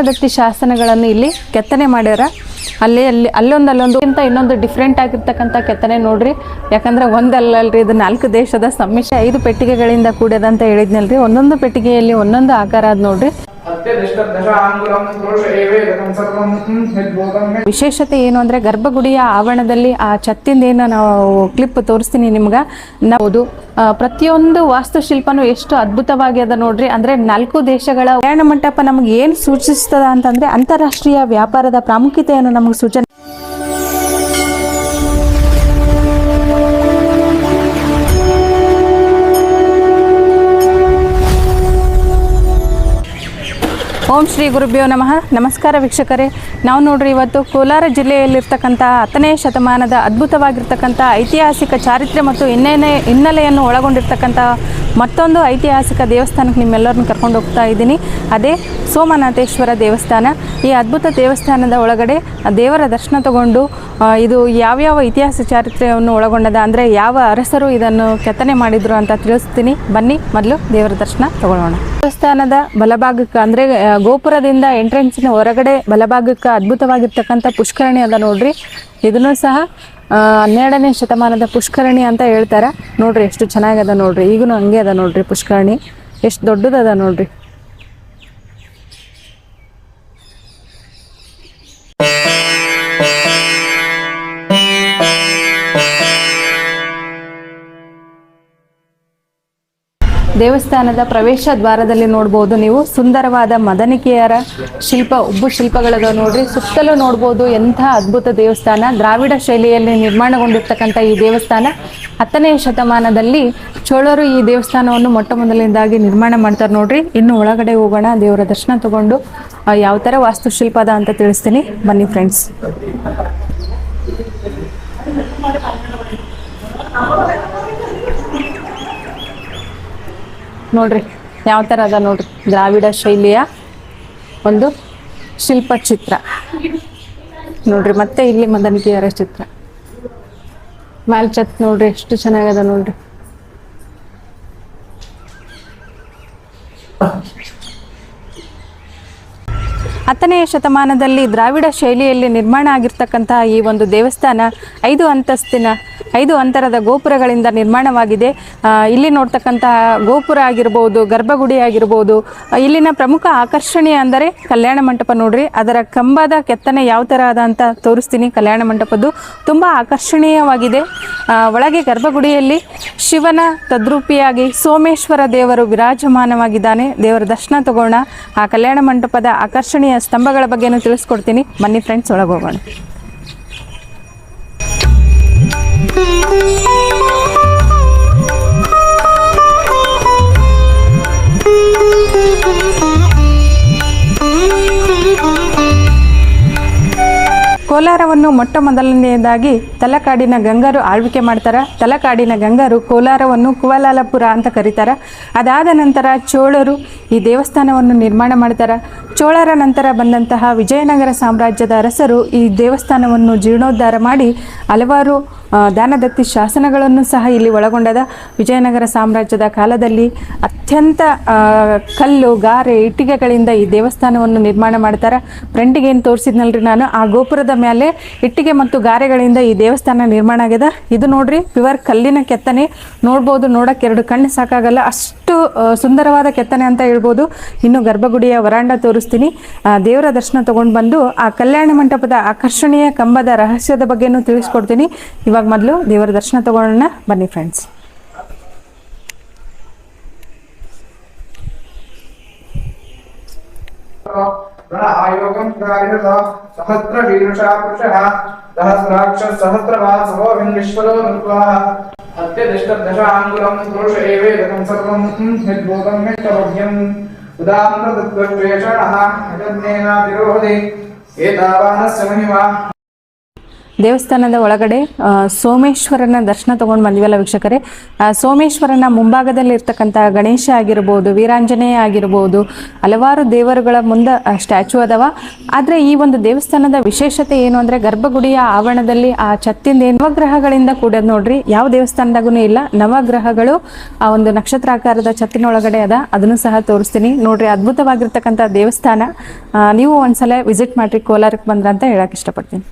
ದಾನದತ್ತಿ ಶಾಸನಗಳನ್ನು ಇಲ್ಲಿ ಕೆತ್ತನೆ ಮಾಡ್ಯಾರ. ಅಲ್ಲೊಂದು ಇನ್ನೊಂದು ಡಿಫ್ರೆಂಟ್ ಆಗಿರ್ತಕ್ಕಂಥ ಕೆತ್ತನೆ ನೋಡ್ರಿ. ಯಾಕಂದ್ರೆ ಒಂದಲ್ಲಲ್ರಿ, ಇದು 4 ದೇಶದ ಸಮ್ಮಿಶ್ರ 5 ಪೆಟ್ಟಿಗೆಗಳಿಂದ ಕೂಡ್ಯದ ಅಂತ ಹೇಳಿದ್ನಲ್ರಿ. ಒಂದೊಂದು ಪೆಟ್ಟಿಗೆಯಲ್ಲಿ ಒಂದೊಂದು ಆಕಾರ ಅದ ನೋಡ್ರಿ. ವಿಶೇಷತೆ ಏನು ಅಂದ್ರೆ ಗರ್ಭಗುಡಿಯ ಆವರಣದಲ್ಲಿ ಆ ಛತ್ತಿಂದ ಏನು ನಾವು ಕ್ಲಿಪ್ ತೋರಿಸ್ತೀನಿ ನಿಮ್ಗೆ. ನಾವು ಪ್ರತಿಯೊಂದು ವಾಸ್ತುಶಿಲ್ಪನು ಎಷ್ಟು ಅದ್ಭುತವಾಗಿ ಅದ ನೋಡ್ರಿ. ಅಂದ್ರೆ 4 ದೇಶಗಳ ಕಲ್ಯಾಣ ಮಂಟಪ ನಮ್ಗೆ ಏನ್ ಸೂಚಿಸ್ತದ ಅಂತಂದ್ರೆ ಅಂತಾರಾಷ್ಟ್ರೀಯ ವ್ಯಾಪಾರದ ಪ್ರಾಮುಖ್ಯತೆಯನ್ನು ನಮಗೆ ಸೂಚನೆ. ಓಂ ಶ್ರೀ ಗುರುಭ್ಯೋ ನಮಃ. ನಮಸ್ಕಾರ ವೀಕ್ಷಕರೇ, ನಾವು ನೋಡ್ರಿ ಇವತ್ತು ಕೋಲಾರ ಜಿಲ್ಲೆಯಲ್ಲಿರ್ತಕ್ಕಂಥ 10ನೇ ಶತಮಾನದ ಅದ್ಭುತವಾಗಿರ್ತಕ್ಕಂಥ ಐತಿಹಾಸಿಕ ಚಾರಿತ್ರ್ಯ ಮತ್ತು ಹಿನ್ನೆಲೆಯನ್ನು ಒಳಗೊಂಡಿರ್ತಕ್ಕಂಥ ಮತ್ತೊಂದು ಐತಿಹಾಸಿಕ ದೇವಸ್ಥಾನಕ್ಕೆ ನಿಮ್ಮೆಲ್ಲರನ್ನು ಕರ್ಕೊಂಡು ಹೋಗ್ತಾ ಇದ್ದೀನಿ. ಅದೇ ಸೋಮನಾಥೇಶ್ವರ ದೇವಸ್ಥಾನ. ಈ ಅದ್ಭುತ ದೇವಸ್ಥಾನದ ಒಳಗಡೆ ದೇವರ ದರ್ಶನ ತಗೊಂಡು ಇದು ಯಾವ್ಯಾವ ಇತಿಹಾಸ ಚಾರಿತ್ರ್ಯವನ್ನು ಒಳಗೊಂಡದ, ಅಂದರೆ ಯಾವ ಅರಸರು ಇದನ್ನು ಕೆತ್ತನೆ ಮಾಡಿದ್ರು ಅಂತ ತಿಳಿಸ್ತೀನಿ. ಬನ್ನಿ ಮೊದಲು ದೇವರ ದರ್ಶನ ತಗೊಳ್ಳೋಣ. ದೇವಸ್ಥಾನದ ಬಲಭಾಗಕ್ಕೆ ಅಂದರೆ ಗೋಪುರದಿಂದ ಎಂಟ್ರೆನ್ಸಿನ ಹೊರಗಡೆ ಬಲಭಾಗಕ್ಕೆ ಅದ್ಭುತವಾಗಿರ್ತಕ್ಕಂಥ ಪುಷ್ಕರಣಿ ಅದ ನೋಡ್ರಿ. ಇದನ್ನು ಸಹ 12ನೇ ಶತಮಾನದ ಪುಷ್ಕರಣಿ ಅಂತ ಹೇಳ್ತಾರೆ. ನೋಡ್ರಿ ಎಷ್ಟು ಚೆನ್ನಾಗದ ನೋಡ್ರಿ. ಈಗೂ ಹಂಗೆ ಅದ ನೋಡ್ರಿ. ಪುಷ್ಕರಣಿ ಎಷ್ಟು ದೊಡ್ಡದದ ನೋಡ್ರಿ. ದೇವಸ್ಥಾನದ ಪ್ರವೇಶ ದ್ವಾರದಲ್ಲಿ ನೋಡ್ಬೋದು ನೀವು ಸುಂದರವಾದ ಮದನಿಕೆಯರ ಉಬ್ಬು ಶಿಲ್ಪಗಳದ ನೋಡ್ರಿ. ಸುತ್ತಲೂ ನೋಡ್ಬೋದು ಎಂಥ ಅದ್ಭುತ ದೇವಸ್ಥಾನ. ದ್ರಾವಿಡ ಶೈಲಿಯಲ್ಲಿ ನಿರ್ಮಾಣಗೊಂಡಿರ್ತಕ್ಕಂಥ ಈ ದೇವಸ್ಥಾನ 10ನೇ ಶತಮಾನದಲ್ಲಿ ಚೋಳರು ಈ ದೇವಸ್ಥಾನವನ್ನು ಮೊಟ್ಟ ಮೊದಲನೇದಾಗಿ ನಿರ್ಮಾಣ ಮಾಡ್ತಾರೆ ನೋಡ್ರಿ. ಇನ್ನು ಒಳಗಡೆ ಹೋಗೋಣ, ದೇವರ ದರ್ಶನ ತಗೊಂಡು ಯಾವ ಥರ ವಾಸ್ತುಶಿಲ್ಪದ ಅಂತ ತಿಳಿಸ್ತೀನಿ. ಬನ್ನಿ ಫ್ರೆಂಡ್ಸ್. ನೋಡ್ರಿ ಯಾವ ಥರ ಅದ ನೋಡ್ರಿ. ದ್ರಾವಿಡ ಶೈಲಿಯ ಒಂದು ಶಿಲ್ಪ ಚಿತ್ರ ನೋಡ್ರಿ. ಮತ್ತೆ ಇಲ್ಲಿ ಮದನಿಕೆಯರ ಚಿತ್ರ ಮ್ಯಾಲ್ಚತ್ ನೋಡ್ರಿ. ಎಷ್ಟು ಚೆನ್ನಾಗದ ನೋಡ್ರಿ. ಹತ್ತನೆಯ ಶತಮಾನದಲ್ಲಿ ದ್ರಾವಿಡ ಶೈಲಿಯಲ್ಲಿ ನಿರ್ಮಾಣ ಆಗಿರ್ತಕ್ಕಂತಹ ಈ ಒಂದು ದೇವಸ್ಥಾನ 5 ಅಂತರದ ಗೋಪುರಗಳಿಂದ ನಿರ್ಮಾಣವಾಗಿದೆ. ಇಲ್ಲಿ ನೋಡ್ತಕ್ಕಂತಹ ಗೋಪುರ ಆಗಿರ್ಬೋದು, ಗರ್ಭಗುಡಿ ಆಗಿರ್ಬೋದು. ಇಲ್ಲಿನ ಪ್ರಮುಖ ಆಕರ್ಷಣೀಯ ಅಂದರೆ ಕಲ್ಯಾಣ ಮಂಟಪ ನೋಡ್ರಿ. ಅದರ ಕಂಬದ ಕೆತ್ತನೆ ಯಾವ ಥರ ಅದ ಅಂತ ತೋರಿಸ್ತೀನಿ. ಕಲ್ಯಾಣ ಮಂಟಪದ್ದು ತುಂಬ ಆಕರ್ಷಣೀಯವಾಗಿದೆ. ಒಳಗೆ ಗರ್ಭಗುಡಿಯಲ್ಲಿ ಶಿವನ ತದ್ರೂಪಿಯಾಗಿ ಸೋಮೇಶ್ವರ ದೇವರು ವಿರಾಜಮಾನವಾಗಿದ್ದಾನೆ. ದೇವರ ದರ್ಶನ ತಗೋಣ. ಆ ಕಲ್ಯಾಣ ಮಂಟಪದ ಆಕರ್ಷಣೀಯ ಸ್ತಂಭಗಳ ಬಗ್ಗೆನೂ ತಿಳಿಸ್ಕೊಡ್ತೀನಿ. ಬನ್ನಿ ಫ್ರೆಂಡ್ಸ್, ಒಳಗೆ ಹೋಗೋಣ. ಕೋಲಾರವನ್ನು ಮೊಟ್ಟ ಮೊದಲನೆಯದಾಗಿ ತಲಕಾಡಿನ ಗಂಗರು ಆಳ್ವಿಕೆ ಮಾಡ್ತಾರೆ. ತಲಕಾಡಿನ ಗಂಗರು ಕೋಲಾರವನ್ನು ಕುವಲಾಲಪುರ ಅಂತ ಕರೀತಾರೆ. ಅದಾದ ನಂತರ ಚೋಳರು ಈ ದೇವಸ್ಥಾನವನ್ನು ನಿರ್ಮಾಣ ಮಾಡ್ತಾರೆ. ಚೋಳರ ನಂತರ ಬಂದಂತಹ ವಿಜಯನಗರ ಸಾಮ್ರಾಜ್ಯದ ಅರಸರು ಈ ದೇವಸ್ಥಾನವನ್ನು ಜೀರ್ಣೋದ್ಧಾರ ಮಾಡಿ ಹಲವಾರು ದಾನದತ್ತಿ ಶಾಸನಗಳನ್ನು ಸಹ ಇಲ್ಲಿ ಒಳಗೊಂಡದ. ವಿಜಯನಗರ ಸಾಮ್ರಾಜ್ಯದ ಕಾಲದಲ್ಲಿ ಅತ್ಯಂತ ಕಲ್ಲು, ಗಾರೆ, ಇಟ್ಟಿಗೆಗಳಿಂದ ಈ ದೇವಸ್ಥಾನವನ್ನು ನಿರ್ಮಾಣ ಮಾಡ್ತಾರೆ. ಫ್ರಂಟಿಗೆ ಏನು ತೋರಿಸಿದ್ನಲ್ರಿ ನಾನು, ಆ ಗೋಪುರದ ಮೇಲೆ ಇಟ್ಟಿಗೆ ಮತ್ತು ಗಾರೆಗಳಿಂದ ಈ ದೇವಸ್ಥಾನ ನಿರ್ಮಾಣ ಆಗ್ಯದ. ಇದು ನೋಡ್ರಿ ಪ್ಯೂರ್ ಕಲ್ಲಿನ ಕೆತ್ತನೆ. ನೋಡ್ಬೋದು, ನೋಡಕ್ಕೆ 2 ಕಣ್ಣು ಸಾಕಾಗಲ್ಲ, ಅಷ್ಟು ಸುಂದರವಾದ ಕೆತ್ತನೆ ಅಂತ ಹೇಳ್ಬೋದು. ಇನ್ನು ಗರ್ಭಗುಡಿಯ ವರಾಂಡ ತೋರಿಸ್ತೀನಿ. ದೇವರ ದರ್ಶನ ತಗೊಂಡು ಬಂದು ಆ ಕಲ್ಯಾಣ ಮಂಟಪದ ಆಕರ್ಷಣೀಯ ಕಂಬದ ರಹಸ್ಯದ ಬಗ್ಗೆನೂ ತಿಳಿಸ್ಕೊಡ್ತೀನಿ. ಇವಾಗ ಮೊದಲು ದೇವರ ದರ್ಶನ ತಗೊಳ್ಳೋಣ. ಬನ್ನಿ ಫ್ರೆಂಡ್ಸ್. ಆಯೋಗಂ ಕಾರಿಣಃ ಸಹಸ್ರ ವೀರುಷಾ ಪುರುಷಃ ಸಹಸ್ರಾಕ್ಷ ಸಹಸ್ರವಾಸವೋ ವಿಶ್ವಲೋ ನೃತ್ವಾ ಅತ್ಯದಿಷ್ಟ ದಶಾಂಗುಲಂ ಪುರುಷ ಏವೇದಕಂ ಸರ್ವಂ ಯದ್ಭೂತಂ ಯತ್ತವಜ್ಞಂ ಉದಾಮ್ರತತ್ವಶ್ವೇಷಣಃ ಯಜ್ಞೇನ ವಿರೋಧಿ ಏತಾವಾನಸ್ಯ ಮಹಿಮಾ. ದೇವಸ್ಥಾನದ ಒಳಗಡೆ ಸೋಮೇಶ್ವರನ ದರ್ಶನ ತೊಗೊಂಡು ಬಂದಿವಲ್ಲ ವೀಕ್ಷಕರೇ. ಸೋಮೇಶ್ವರನ ಮುಂಭಾಗದಲ್ಲಿ ಇರ್ತಕ್ಕಂಥ ಗಣೇಶ ಆಗಿರ್ಬೋದು, ವೀರಾಂಜನೇಯ ಆಗಿರ್ಬೋದು, ಹಲವಾರು ದೇವರುಗಳ ಮುಂದೆ ಸ್ಟ್ಯಾಚು ಅದಾವ. ಆದರೆ ಈ ಒಂದು ದೇವಸ್ಥಾನದ ವಿಶೇಷತೆ ಏನು ಅಂದರೆ ಗರ್ಭಗುಡಿಯ ಆವರಣದಲ್ಲಿ ಆ ಛತ್ತಿಂದ ನವಗ್ರಹಗಳಿಂದ ಕೂಡೋದು ನೋಡ್ರಿ. ಯಾವ ದೇವಸ್ಥಾನದಾಗೂ ಇಲ್ಲ, ನವಗ್ರಹಗಳು ಆ ಒಂದು ನಕ್ಷತ್ರಾಕಾರದ ಛತ್ತಿನೊಳಗಡೆ ಅದ. ಅದನ್ನು ಸಹ ತೋರಿಸ್ತೀನಿ ನೋಡ್ರಿ. ಅದ್ಭುತವಾಗಿರ್ತಕ್ಕಂಥ ದೇವಸ್ಥಾನ. ನೀವು ಒಂದ್ಸಲ ವಿಸಿಟ್ ಮಾಡ್ರಿ ಕೋಲಾರಕ್ಕೆ ಬಂದ್ರ ಅಂತ ಹೇಳಕ್ ಇಷ್ಟಪಡ್ತೀನಿ.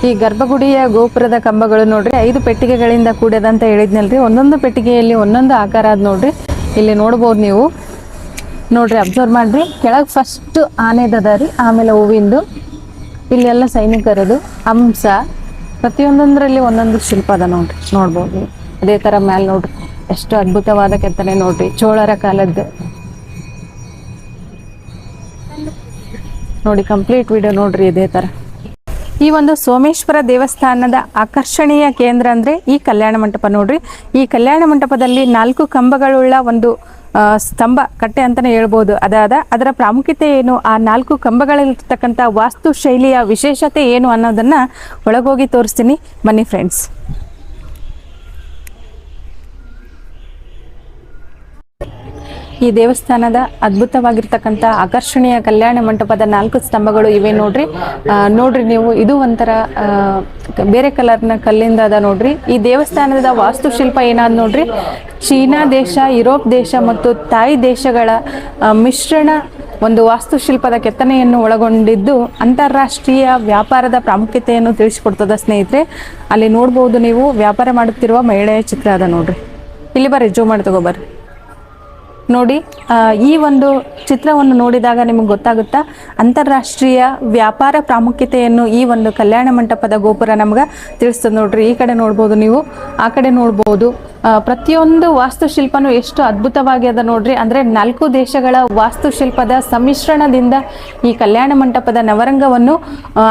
ಈ ಗರ್ಭಗುಡಿಯ ಗೋಪುರದ ಕಂಬಗಳು ನೋಡ್ರಿ 5 ಪೆಟ್ಟಿಗೆಗಳಿಂದ ಕೂಡ್ಯದ ಅಂತ ಹೇಳಿದ್ನಲ್ರಿ. ಒಂದೊಂದು ಪೆಟ್ಟಿಗೆಯಲ್ಲಿ ಒಂದೊಂದು ಆಕಾರ ಅದ ನೋಡ್ರಿ. ಇಲ್ಲಿ ನೋಡ್ಬೋದು ನೀವು ನೋಡ್ರಿ, ಅಬ್ಸರ್ವ್ ಮಾಡ್ರಿ. ಕೆಳಗೆ ಫಸ್ಟ್ ಆನೆದದ ರೀ, ಆಮೇಲೆ ಹೂವಿಂದು, ಇಲ್ಲೆಲ್ಲ ಸೈನಿಕರದು ಹಂಸ, ಪ್ರತಿಯೊಂದೊಂದರಲ್ಲಿ ಒಂದೊಂದು ಶಿಲ್ಪ ಅದ ನೋಡ್ರಿ. ನೋಡ್ಬೋದು ನೀವು. ಅದೇ ತರ ಮ್ಯಾಲೆ ನೋಡ್ರಿ ಎಷ್ಟು ಅದ್ಭುತವಾದ ಕೆತ್ತನೆ ನೋಡ್ರಿ, ಚೋಳರ ಕಾಲದ್ದು ನೋಡಿ. ಕಂಪ್ಲೀಟ್ ವಿಡಿಯೋ ನೋಡ್ರಿ ಇದೇ ತರ. ಈ ಒಂದು ಸೋಮೇಶ್ವರ ದೇವಸ್ಥಾನದ ಆಕರ್ಷಣೀಯ ಕೇಂದ್ರ ಅಂದರೆ ಈ ಕಲ್ಯಾಣ ಮಂಟಪ ನೋಡ್ರಿ. ಈ ಕಲ್ಯಾಣ ಮಂಟಪದಲ್ಲಿ 4 ಕಂಬಗಳುಳ್ಳ ಒಂದು ಸ್ತಂಭ ಕಟ್ಟೆ ಅಂತಲೇ ಹೇಳ್ಬೋದು. ಅದರ ಪ್ರಾಮುಖ್ಯತೆ ಏನು, ಆ 4 ಕಂಬಗಳಲ್ಲಿರ್ತಕ್ಕಂಥ ವಾಸ್ತು ಶೈಲಿಯ ವಿಶೇಷತೆ ಏನು ಅನ್ನೋದನ್ನು ಒಳಗೋಗಿ ತೋರಿಸ್ತೀನಿ ಬನ್ನಿ ಫ್ರೆಂಡ್ಸ್. ಈ ದೇವಸ್ಥಾನದ ಅದ್ಭುತವಾಗಿರ್ತಕ್ಕಂಥ ಆಕರ್ಷಣೀಯ ಕಲ್ಯಾಣ ಮಂಟಪದ 4 ಸ್ತಂಭಗಳು ಇವೆ ನೋಡ್ರಿ. ನೋಡ್ರಿ ನೀವು, ಇದು ಒಂಥರ ಬೇರೆ ಕಲರ್ನ ಕಲ್ಲಿಂದ ಅದ ನೋಡ್ರಿ. ಈ ದೇವಸ್ಥಾನದ ವಾಸ್ತುಶಿಲ್ಪ ಏನಾದ್ ನೋಡ್ರಿ, ಚೀನಾ ದೇಶ, ಯುರೋಪ್ ದೇಶ ಮತ್ತು ತಾಯಿ ದೇಶಗಳ ಮಿಶ್ರಣ ಒಂದು ವಾಸ್ತುಶಿಲ್ಪದ ಕೆತ್ತನೆಯನ್ನು ಒಳಗೊಂಡಿದ್ದು ಅಂತಾರಾಷ್ಟ್ರೀಯ ವ್ಯಾಪಾರದ ಪ್ರಾಮುಖ್ಯತೆಯನ್ನು ತಿಳಿಸಿಕೊಡ್ತದ ಸ್ನೇಹಿತರೆ. ಅಲ್ಲಿ ನೋಡ್ಬೋದು ನೀವು, ವ್ಯಾಪಾರ ಮಾಡುತ್ತಿರುವ ಮಹಿಳೆಯ ಚಿತ್ರ ಅದ ನೋಡ್ರಿ. ಇಲ್ಲಿ ಬರ್ರಿ, ಜೂಮ್ ಮಾಡಿ ತಗೋಬರ್ರಿ ನೋಡಿ. ಈ ಒಂದು ಚಿತ್ರವನ್ನು ನೋಡಿದಾಗ ನಿಮಗೆ ಗೊತ್ತಾಗುತ್ತಾ ಅಂತಾರಾಷ್ಟ್ರೀಯ ವ್ಯಾಪಾರ ಪ್ರಾಮುಖ್ಯತೆಯನ್ನು ಈ ಒಂದು ಕಲ್ಯಾಣ ಮಂಟಪದ ಗೋಪುರ ನಮ್ಗೆ ತಿಳಿಸ್ತದೆ ನೋಡ್ರಿ. ಈ ಕಡೆ ನೋಡ್ಬೋದು ನೀವು, ಆ ಕಡೆ ನೋಡ್ಬೋದು. ಪ್ರತಿಯೊಂದು ವಾಸ್ತುಶಿಲ್ಪನೂ ಎಷ್ಟು ಅದ್ಭುತವಾಗಿ ಅದ ನೋಡ್ರಿ. ಅಂದರೆ 4 ದೇಶಗಳ ವಾಸ್ತುಶಿಲ್ಪದ ಸಮ್ಮಿಶ್ರಣದಿಂದ ಈ ಕಲ್ಯಾಣ ಮಂಟಪದ ನವರಂಗವನ್ನು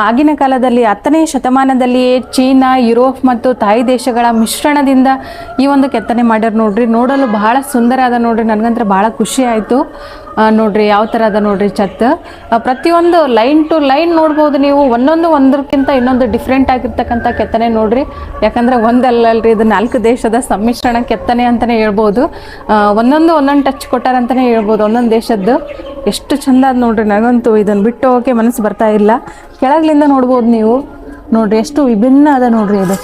ಆಗಿನ ಕಾಲದಲ್ಲಿ 10ನೇ ಶತಮಾನದಲ್ಲಿಯೇ ಚೀನಾ, ಯುರೋಪ್ ಮತ್ತು ತಾಯಿ ದೇಶಗಳ ಮಿಶ್ರಣದಿಂದ ಈ ಒಂದು ಕೆತ್ತನೆ ಮಾಡ್ಯಾರ ನೋಡ್ರಿ. ನೋಡಲು ಬಹಳ ಸುಂದರ ಅದ ನೋಡ್ರಿ. ನನಗಂತೂ ಬಹಳ ಖುಷಿ ಆಯಿತು ನೋಡ್ರಿ. ಯಾವ ಥರ ಅದ ನೋಡ್ರಿ ಛತ್. ಪ್ರತಿಯೊಂದು ಲೈನ್ ಟು ಲೈನ್ ನೋಡ್ಬೋದು ನೀವು. ಒಂದಕ್ಕಿಂತ ಇನ್ನೊಂದು ಡಿಫ್ರೆಂಟ್ ಆಗಿರ್ತಕ್ಕಂಥ ಕೆತ್ತನೆ ನೋಡ್ರಿ. ಯಾಕಂದರೆ ಒಂದಲ್ಲಲ್ರಿ, ಇದು 4 ದೇಶದ ಸಮ್ಮಿಶ್ರಣ ಕೆತ್ತನೆ ಅಂತಲೇ ಹೇಳ್ಬೋದು. ಒಂದೊಂದು ಟಚ್ ಕೊಟ್ಟಾರಂತಲೇ ಹೇಳ್ಬೋದು ಒಂದೊಂದು ದೇಶದ್ದು. ಎಷ್ಟು ಚಂದ ಅದ ನೋಡ್ರಿ. ನನಗಂತೂ ಇದನ್ನು ಬಿಟ್ಟು ಹೋಗೋಕೆ ಮನಸ್ಸು ಬರ್ತಾ ಇಲ್ಲ. ಕೆಳಗಿನಿಂದ ನೋಡ್ಬೋದು ನೀವು ನೋಡ್ರಿ, ಎಷ್ಟು ವಿಭಿನ್ನ ಅದ ನೋಡ್ರಿ ಇದು.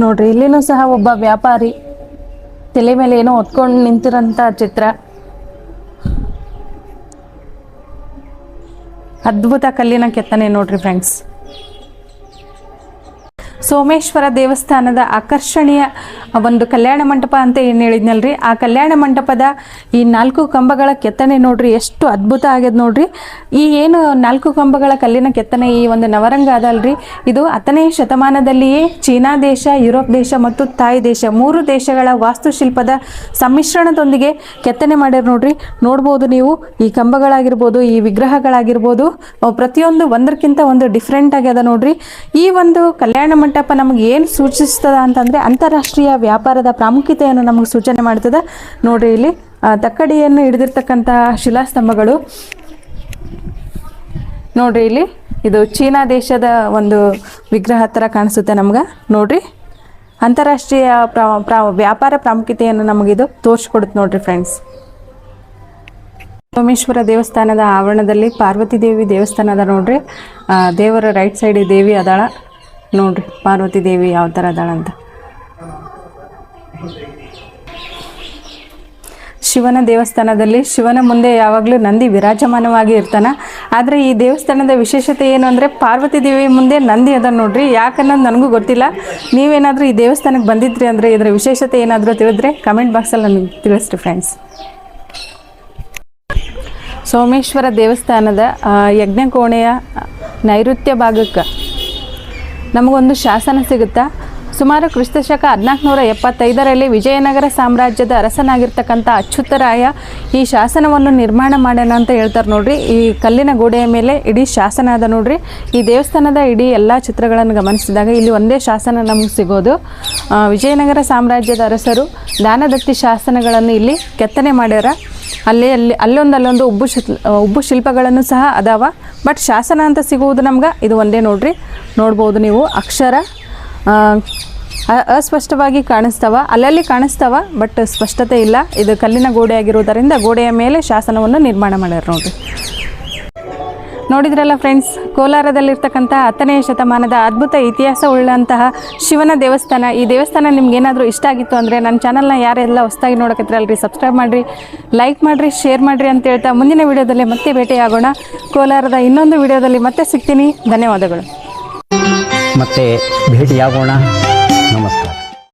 ನೋಡ್ರಿ, ಇಲ್ಲಿನೂ ಸಹ ಒಬ್ಬ ವ್ಯಾಪಾರಿ ತಲೆ ಮೇಲೆ ಏನೋ ಹೊತ್ಕೊಂಡು ನಿಂತಿರೋಂಥ ಚಿತ್ರ. ಅದ್ಭುತ ಕಲ್ಲಿನ ಕೆತ್ತನೆ ನೋಡ್ರಿ ಫ್ರೆಂಡ್ಸ್. ಸೋಮೇಶ್ವರ ದೇವಸ್ಥಾನದ ಆಕರ್ಷಣೀಯ ಒಂದು ಕಲ್ಯಾಣ ಮಂಟಪ ಅಂತ ಏನು ಹೇಳಿದ್ನಲ್ರಿ, ಆ ಕಲ್ಯಾಣ ಮಂಟಪದ ಈ 4 ಕಂಬಗಳ ಕೆತ್ತನೆ ನೋಡ್ರಿ, ಎಷ್ಟು ಅದ್ಭುತ ಆಗ್ಯದ ನೋಡ್ರಿ. ಈ ಏನು 4 ಕಂಬಗಳ ಕಲ್ಲಿನ ಕೆತ್ತನೆ, ಈ ಒಂದು ನವರಂಗ ಅದಲ್ರಿ, ಇದು 10ನೇ ಶತಮಾನದಲ್ಲಿಯೇ ಚೀನಾ ದೇಶ, ಯುರೋಪ್ ದೇಶ ಮತ್ತು ತಾಯಿ ದೇಶ 3 ದೇಶಗಳ ವಾಸ್ತುಶಿಲ್ಪದ ಸಮ್ಮಿಶ್ರಣದೊಂದಿಗೆ ಕೆತ್ತನೆ ಮಾಡ್ಯಾರ ನೋಡ್ರಿ. ನೋಡ್ಬೋದು ನೀವು, ಈ ಕಂಬಗಳಾಗಿರ್ಬೋದು, ಈ ವಿಗ್ರಹಗಳಾಗಿರ್ಬೋದು, ಪ್ರತಿಯೊಂದು ಒಂದಕ್ಕಿಂತ ಒಂದು ಡಿಫ್ರೆಂಟ್ ಆಗ್ಯದ ನೋಡ್ರಿ. ಈ ಒಂದು ಕಲ್ಯಾಣ ಮಂಟಪ ನಮಗೆ ಏನು ಸೂಚಿಸ್ತದ ಅಂತಂದ್ರೆ ಅಂತಾರಾಷ್ಟ್ರೀಯ ವ್ಯಾಪಾರದ ಪ್ರಾಮುಖ್ಯತೆಯನ್ನು ನಮಗೆ ಸೂಚನೆ ಮಾಡ್ತದ ನೋಡ್ರಿ. ಇಲ್ಲಿ ತಕ್ಕಡಿಯನ್ನು ಹಿಡಿದಿರ್ತಕ್ಕಂತಹ ಶಿಲಾಸ್ತಂಭಗಳು ನೋಡ್ರಿ. ಇಲ್ಲಿ ಇದು ಚೀನಾ ದೇಶದ ಒಂದು ವಿಗ್ರಹ ಥರ ಕಾಣಿಸುತ್ತೆ ನಮ್ಗೆ ನೋಡ್ರಿ. ಅಂತಾರಾಷ್ಟ್ರೀಯ ವ್ಯಾಪಾರ ಪ್ರಾಮುಖ್ಯತೆಯನ್ನು ನಮಗಿದು ತೋರಿಸ್ಕೊಡುತ್ತೆ ನೋಡ್ರಿ ಫ್ರೆಂಡ್ಸ್. ಸೋಮೇಶ್ವರ ದೇವಸ್ಥಾನದ ಆವರಣದಲ್ಲಿ ಪಾರ್ವತಿ ದೇವಿ ದೇವಸ್ಥಾನ ಅದ ನೋಡ್ರಿ. ದೇವರ ರೈಟ್ ಸೈಡ್ ದೇವಿ ಅದಾಳ ನೋಡ್ರಿ. ಪಾರ್ವತಿ ದೇವಿ ಯಾವ ಥರ ಅದಾಳ ಅಂತ. ಶಿವನ ದೇವಸ್ಥಾನದಲ್ಲಿ ಶಿವನ ಮುಂದೆ ಯಾವಾಗಲೂ ನಂದಿ ವಿರಾಜಮಾನವಾಗಿ ಇರ್ತಾನೆ. ಆದರೆ ಈ ದೇವಸ್ಥಾನದ ವಿಶೇಷತೆ ಏನು ಅಂದರೆ ಪಾರ್ವತಿ ದೇವಿ ಮುಂದೆ ನಂದಿ ಅದ ನೋಡ್ರಿ. ಯಾಕನ್ನೋದು ನನಗೂ ಗೊತ್ತಿಲ್ಲ. ನೀವೇನಾದರೂ ಈ ದೇವಸ್ಥಾನಕ್ಕೆ ಬಂದಿದ್ರಿ ಅಂದರೆ ಇದರ ವಿಶೇಷತೆ ಏನಾದರೂ ತಿಳಿದ್ರೆ ಕಮೆಂಟ್ ಬಾಕ್ಸಲ್ಲಿ ನನಗೆ ತಿಳಿಸ್ರಿ ಫ್ರೆಂಡ್ಸ್. ಸೋಮೇಶ್ವರ ದೇವಸ್ಥಾನದ ಯಜ್ಞಕೋಣೆಯ ನೈಋತ್ಯ ಭಾಗಕ್ಕೆ ನಮಗೊಂದು ಶಾಸನ ಸಿಗುತ್ತಾ. ಸುಮಾರು ಕ್ರಿಸ್ತಶಕ 1475ರಲ್ಲಿ ವಿಜಯನಗರ ಸಾಮ್ರಾಜ್ಯದ ಅರಸನಾಗಿರ್ತಕ್ಕಂಥ ಅಚ್ಯುತರಾಯ ಈ ಶಾಸನವನ್ನು ನಿರ್ಮಾಣ ಮಾಡ್ಯಾನ ಅಂತ ಹೇಳ್ತಾರೆ ನೋಡ್ರಿ. ಈ ಕಲ್ಲಿನ ಗೋಡೆಯ ಮೇಲೆ ಇಡೀ ಶಾಸನ ಅದ ನೋಡ್ರಿ. ಈ ದೇವಸ್ಥಾನದ ಇಡೀ ಎಲ್ಲ ಚಿತ್ರಗಳನ್ನು ಗಮನಿಸಿದಾಗ ಇಲ್ಲಿ ಒಂದೇ ಶಾಸನ ನಮಗೆ ಸಿಗೋದು. ವಿಜಯನಗರ ಸಾಮ್ರಾಜ್ಯದ ಅರಸರು ದಾನದತ್ತಿ ಶಾಸನಗಳನ್ನು ಇಲ್ಲಿ ಕೆತ್ತನೆ ಮಾಡ್ಯಾರ. ಅಲ್ಲೊಂದು ಉಬ್ಬು ಶಿಲ್ಪಗಳನ್ನು ಸಹ ಅದಾವ. ಬಟ್ ಶಾಸನ ಅಂತ ಸಿಗುವುದು ನಮ್ಗೆ ಇದು ಒಂದೇ ನೋಡ್ರಿ. ನೋಡ್ಬೋದು ನೀವು ಅಕ್ಷರ ಅಸ್ಪಷ್ಟವಾಗಿ ಕಾಣಿಸ್ತಾವ, ಅಲ್ಲಲ್ಲಿ ಕಾಣಿಸ್ತಾವ, ಬಟ್ ಸ್ಪಷ್ಟತೆ ಇಲ್ಲ. ಇದು ಕಲ್ಲಿನ ಗೋಡೆ ಆಗಿರುವುದರಿಂದ ಗೋಡೆಯ ಮೇಲೆ ಶಾಸನವನ್ನು ನಿರ್ಮಾಣ ಮಾಡ್ಯಾರ ನೋಡ್ರಿ. ನೋಡಿದ್ರಲ್ಲ ಫ್ರೆಂಡ್ಸ್, ಕೋಲಾರದಲ್ಲಿರ್ತಕ್ಕಂಥ 10ನೇ ಶತಮಾನದ ಅದ್ಭುತ ಇತಿಹಾಸ ಉಳ್ಳಂತಹ ಶಿವನ ದೇವಸ್ಥಾನ. ಈ ದೇವಸ್ಥಾನ ನಿಮ್ಗೇನಾದರೂ ಇಷ್ಟ ಆಗಿತ್ತು ಅಂದರೆ ನನ್ನ ಚಾನಲ್ನ ಯಾರೆಲ್ಲ ಹೊಸದಾಗಿ ನೋಡಕತ್ತಿರಲ್ರಿ ಸಬ್ಸ್ಕ್ರೈಬ್ ಮಾಡಿರಿ, ಲೈಕ್ ಮಾಡಿರಿ, ಶೇರ್ ಮಾಡಿರಿ ಅಂತ ಹೇಳ್ತಾ ಮುಂದಿನ ವಿಡಿಯೋದಲ್ಲಿ ಮತ್ತೆ ಭೇಟಿಯಾಗೋಣ. ಕೋಲಾರದ ಇನ್ನೊಂದು ವಿಡಿಯೋದಲ್ಲಿ ಮತ್ತೆ ಸಿಗ್ತೀನಿ. ಧನ್ಯವಾದಗಳು. ಮತ್ತೆ ಭೇಟಿಯಾಗೋಣ.